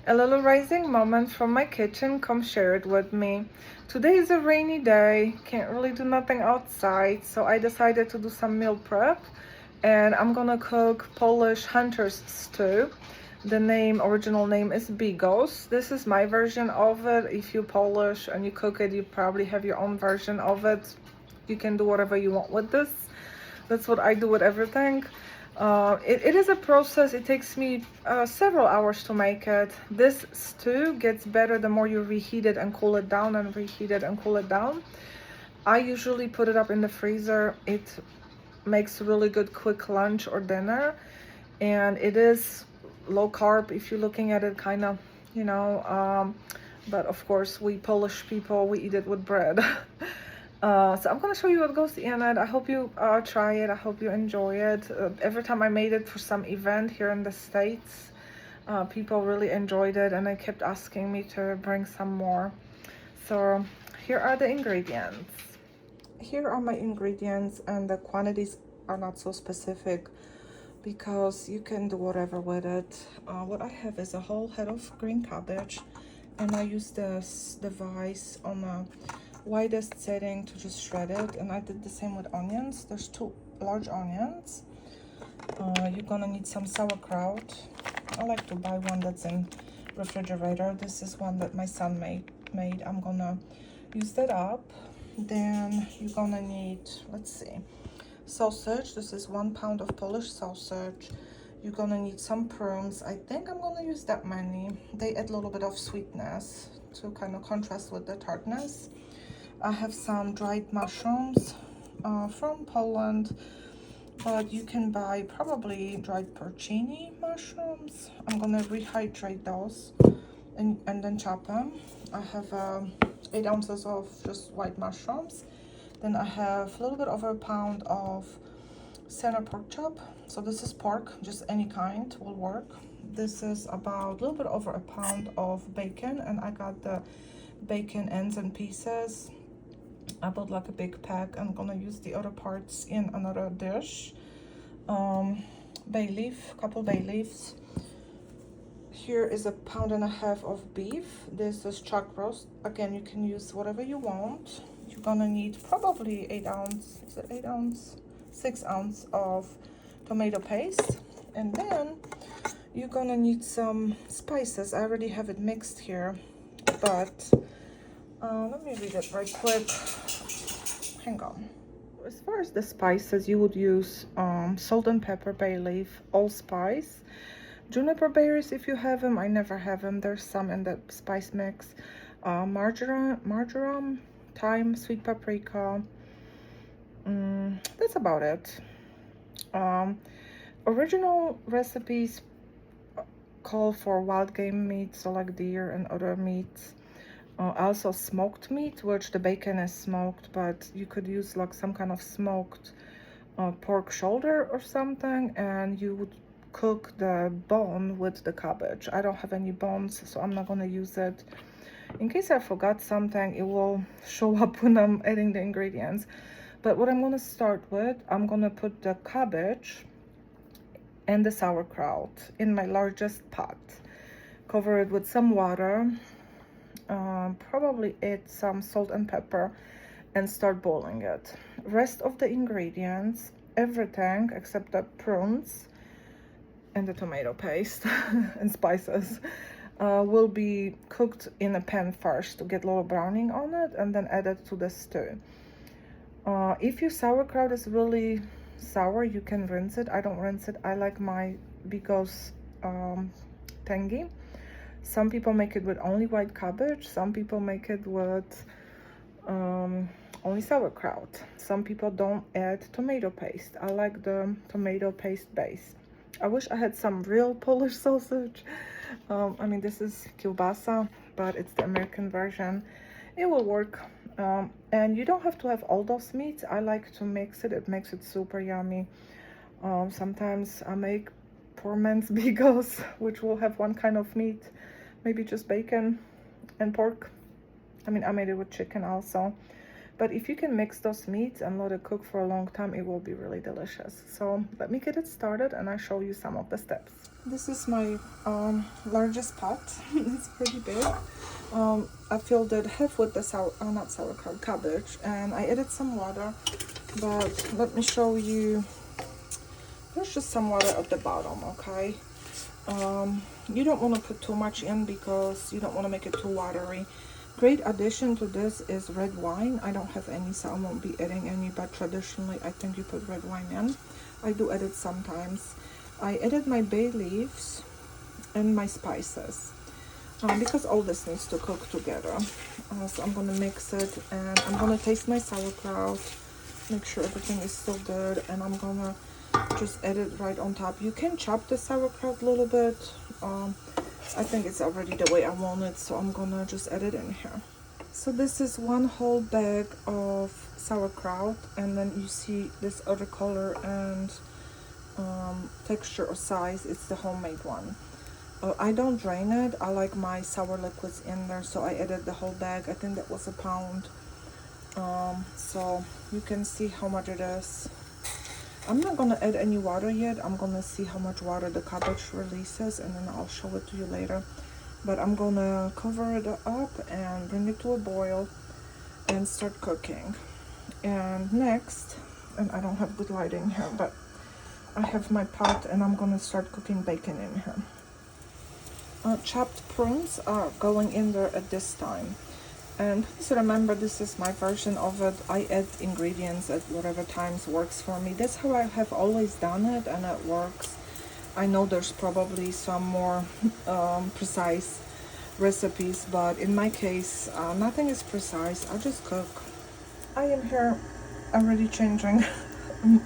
A little rising moment from my kitchen, come share it with me. Today is a rainy day, can't really do nothing outside, so I decided to do some meal prep and I'm gonna cook Polish hunter's stew. The original name is Bigos. This is my version of it. If you Polish and you cook it, you probably have your own version of it. You can do whatever you want with this. That's what I do with everything. It is a process. It takes me several hours to make it. This stew gets better the more you reheat it and cool it down and reheat it and cool it down. I usually put it up in the freezer. It makes really good quick lunch or dinner, and it is low carb if you're looking at it kind of, but of course we Polish people, we eat it with bread. So I'm gonna show you what goes in it. I hope you try it. I hope you enjoy it. Every time I made it for some event here in the States, people really enjoyed it and they kept asking me to bring some more. So here are the ingredients. Here are my ingredients, and the quantities are not so specific because you can do whatever with it. What I have is a whole head of green cabbage, and I use this device on a widest setting to just shred it, and I did the same with onions. There's 2 large onions. You're gonna need some sauerkraut. I like to buy one that's in refrigerator. This is one that my son made. I'm gonna use that up. Then you're gonna need, let's see, sausage. This is 1 pound of Polish sausage. You're gonna need some prunes. I think I'm gonna use that many. They add a little bit of sweetness to kind of contrast with the tartness. I have some dried mushrooms from Poland, but you can buy probably dried porcini mushrooms. I'm gonna rehydrate those and then chop them. I have 8 ounces of just white mushrooms. Then I have a little bit over a pound of center pork chop. So this is pork, just any kind will work. This is about a little bit over a pound of bacon, and I got the bacon ends and pieces. I bought like a big pack. I'm gonna use the other parts in another dish. Bay leaf, couple bay leaves. Here is a pound and a half of beef. This is chuck roast. Again, you can use whatever you want. You're gonna need probably 8 ounce, is it 8 ounce? 6 ounce of tomato paste. And then you're gonna need some spices. I already have it mixed here, but let me read it right quick. Hang on. As far as the spices, you would use salt and pepper, bay leaf, allspice, juniper berries if you have them. I never have them. There's some in the spice mix. Marjoram, thyme, sweet paprika. That's about it. Original recipes call for wild game meat, so like deer and other meats. Also smoked meat, which the bacon is smoked, but you could use like some kind of smoked pork shoulder or something, and you would cook the bone with the cabbage. I don't have any bones, so I'm not gonna use it. In case I forgot something, it will show up when I'm adding the ingredients. But what I'm gonna start with, I'm gonna put the cabbage and the sauerkraut in my largest pot. Cover it with some water. Probably add some salt and pepper and start boiling it. Rest of the ingredients, everything except the prunes and the tomato paste and spices, will be cooked in a pan first to get a little browning on it, and then added to the stew. If your sauerkraut is really sour, you can rinse it. I don't rinse it. I like my Bigos tangy. Some people make it with only white cabbage. Some people make it with only sauerkraut. Some people don't add tomato paste. I like the tomato paste base. I wish I had some real Polish sausage. I mean, this is kielbasa, but it's the American version. It will work. And you don't have to have all those meats. I like to mix it. It makes it super yummy. Sometimes I make poor man's Bigos, which will have one kind of meat, maybe just bacon and pork. I mean, I made it with chicken also. But if you can mix those meats and let it cook for a long time, it will be really delicious. So let me get it started and I show you some of the steps. This is my largest pot. It's pretty big. I filled it half with the not sauerkraut, cabbage, and I added some water. But let me show you. There's just some water at the bottom, okay? You don't want to put too much in because you don't want to make it too watery. Great addition to this is red wine. I don't have any, so I won't be adding any, but traditionally I think you put red wine in. I do add it sometimes. I added my bay leaves and my spices because all this needs to cook together. So I'm gonna mix it and I'm gonna taste my sauerkraut, make sure everything is still good, and I'm gonna just add it right on top. You can chop the sauerkraut a little bit. I think it's already the way I want it, so I'm gonna just add it in here. So this is one whole bag of sauerkraut, and then you see this other color and texture or size. It's the homemade one. I don't drain it. I like my sour liquids in there, so I added the whole bag. I think that was a pound. So you can see how much it is. I'm not gonna add any water yet. I'm gonna see how much water the cabbage releases and then I'll show it to you later. But I'm gonna cover it up and bring it to a boil and start cooking. And next, and I don't have good lighting here, but I have my pot and I'm gonna start cooking bacon in here. Chopped prunes are going in there at this time. And please remember, this is my version of it. I add ingredients at whatever times works for me. That's how I have always done it, and it works. I know there's probably some more precise recipes, but in my case, nothing is precise. I just cook. I am here already changing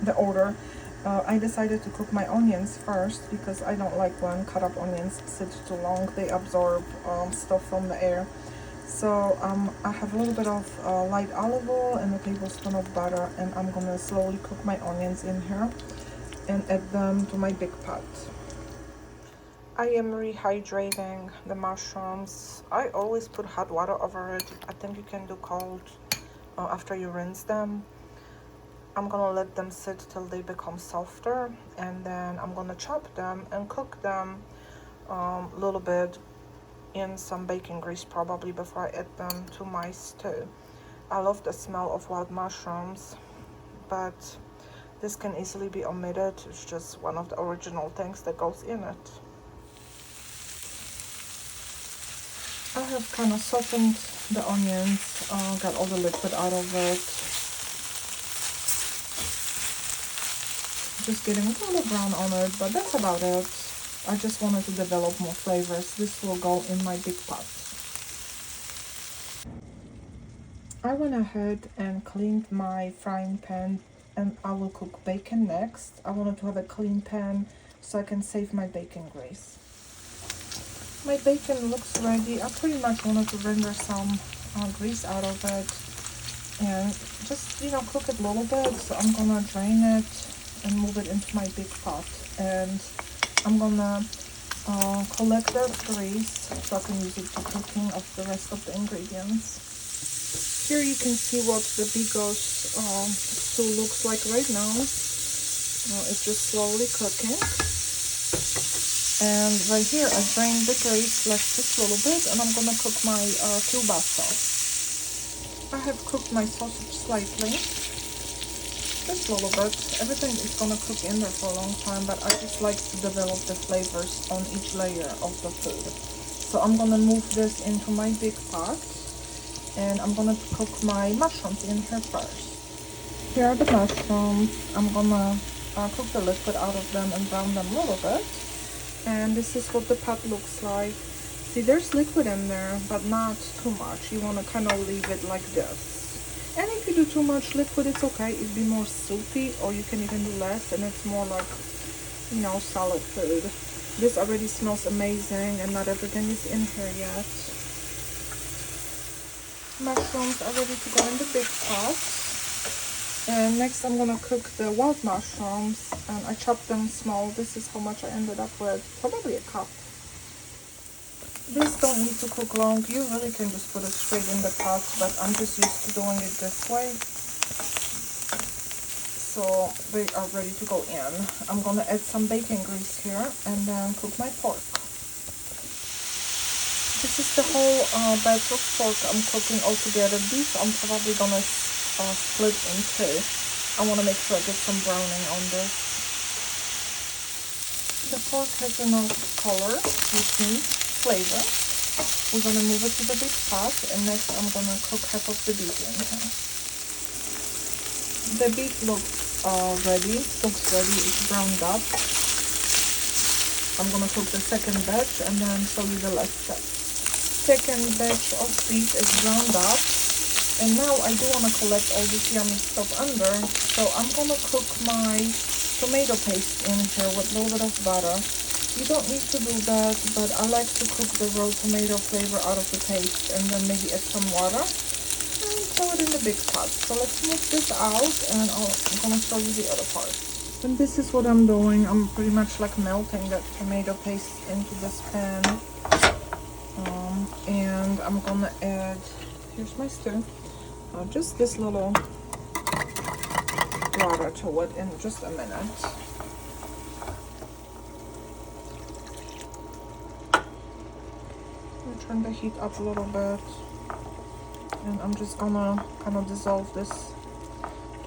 the order. I decided to cook my onions first because I don't like when cut up onions sit too long. They absorb stuff from the air. So I have a little bit of light olive oil and a tablespoon of butter, and I'm gonna slowly cook my onions in here and add them to my big pot. I am rehydrating the mushrooms. I always put hot water over it. I think you can do cold after you rinse them. I'm gonna let them sit till they become softer, and then I'm gonna chop them and cook them a little bit in some bacon grease probably before I add them to my stew. I love the smell of wild mushrooms, but this can easily be omitted. It's just one of the original things that goes in it. I have kind of softened the onions, got all the liquid out of it. Just getting a little brown on it, but that's about it. I just wanted to develop more flavors. This will go in my big pot. I went ahead and cleaned my frying pan, and I will cook bacon next. I wanted to have a clean pan so I can save my bacon grease. My bacon looks ready. I pretty much wanted to render some grease out of it and just, you know, cook it a little bit. So I'm gonna drain it and move it into my big pot, and I'm gonna collect that grease so I can use it for cooking of the rest of the ingredients. Here you can see what the Bigos stew looks like right now. It's just slowly cooking. And right here I drained the grease, left just a little bit, and I'm gonna cook my kielbasa. I have cooked my sausage slightly. Just a little bit. Everything is gonna cook in there for a long time, but I just like to develop the flavors on each layer of the food. So I'm gonna move this into my big pot, and I'm gonna cook my mushrooms in here first. Here are the mushrooms. I'm gonna cook the liquid out of them and brown them a little bit. And this is what the pot looks like. See, there's liquid in there, but not too much. You wanna kind of leave it like this. And if you do too much liquid, it's okay. It'd be more soupy, or you can even do less, and it's more like, you know, solid food. This already smells amazing, and not everything is in here yet. Mushrooms are ready to go in the big pot. And next I'm gonna cook the wild mushrooms, and I chopped them small. This is how much I ended up with, probably a cup. This don't need to cook long. You really can just put it straight in the pot, but I'm just used to doing it this way. So they are ready to go in. I'm gonna add some bacon grease here and then cook my pork. This is the whole batch of pork I'm cooking all together. Beef I'm probably gonna split in two. I want to make sure I get some browning on this. The pork has enough color, which means flavor. We're gonna move it to the big pot, and next I'm gonna cook half of the beef in here. The beef looks ready. It's browned up. I'm gonna cook the second batch and then show you the last step. Second batch of beef is browned up, and now I do want to collect all this yummy stuff under, so I'm gonna cook my tomato paste in here with a little bit of butter. You don't need to do that, but I like to cook the raw tomato flavor out of the paste and then maybe add some water and throw it in the big pot. So let's move this out, and I'm gonna show you the other part. And this is what I'm doing. I'm pretty much like melting that tomato paste into this pan. And I'm gonna add, here's my stew, just this little water to it in just a minute. I'm gonna turn the heat up a little bit, and I'm just gonna kind of dissolve this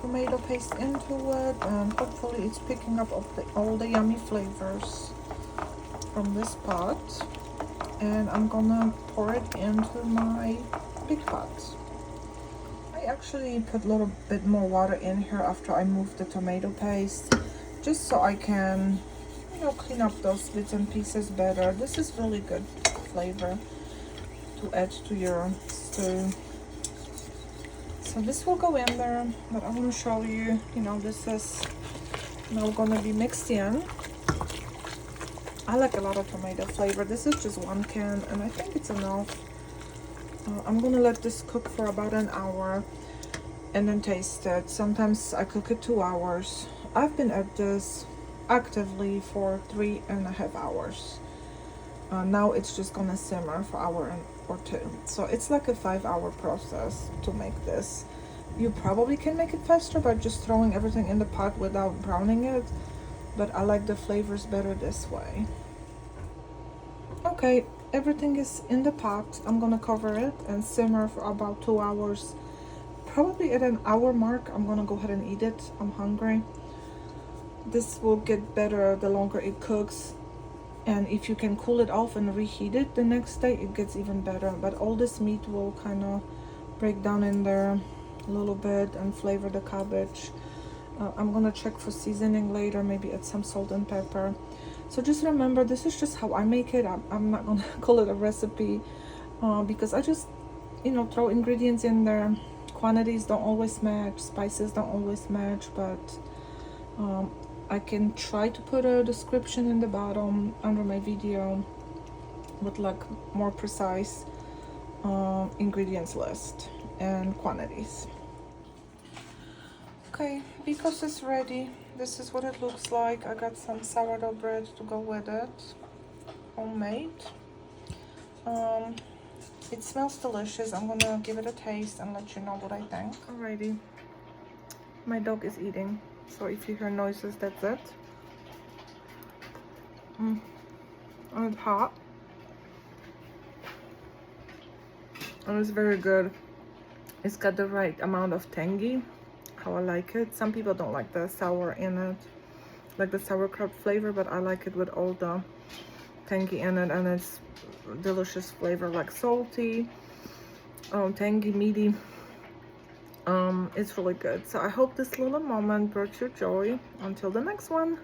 tomato paste into it, and hopefully it's picking up all the yummy flavors from this pot. And I'm gonna pour it into my big pot. I actually put a little bit more water in here after I moved the tomato paste, just so I can, you know, clean up those bits and pieces better. This is really good flavor to add to your stew. So this will go in there, but I want to show you, you know, this is now gonna be mixed in. I like a lot of tomato flavor. This is just 1 can, and I think it's enough. I'm gonna let this cook for about an hour and then taste it. Sometimes I cook it 2 hours. I've been at this actively for 3.5 hours. Now it's just gonna simmer for an hour or two. So it's like a 5-hour process to make this. You probably can make it faster by just throwing everything in the pot without browning it, but I like the flavors better this way. Okay, everything is in the pot. I'm gonna cover it and simmer for about 2 hours. Probably at an hour mark, I'm gonna go ahead and eat it. I'm hungry. This will get better the longer it cooks, and if you can cool it off and reheat it the next day, it gets even better. But all this meat will kind of break down in there a little bit and flavor the cabbage. I'm gonna check for seasoning later, maybe add some salt and pepper. So just remember, this is just how I make it. I'm not gonna call it a recipe because I just, you know, throw ingredients in there. Quantities don't always match, spices don't always match, but I can try to put a description in the bottom under my video with like more precise ingredients list and quantities. Okay, Bigos is ready. This is what it looks like. I got some sourdough bread to go with it, homemade. It smells delicious. I'm gonna give it a taste and let you know what I think. Alrighty, my dog is eating, so if you hear noises, that's it. And it's hot, and it's very good. It's got the right amount of tangy, how I like it. Some people don't like the sour in it, like the sauerkraut flavor, but I like it with all the tangy in it, and it's delicious flavor, like salty, tangy, meaty. It's really good. So I hope this little moment brought you joy. Until the next one.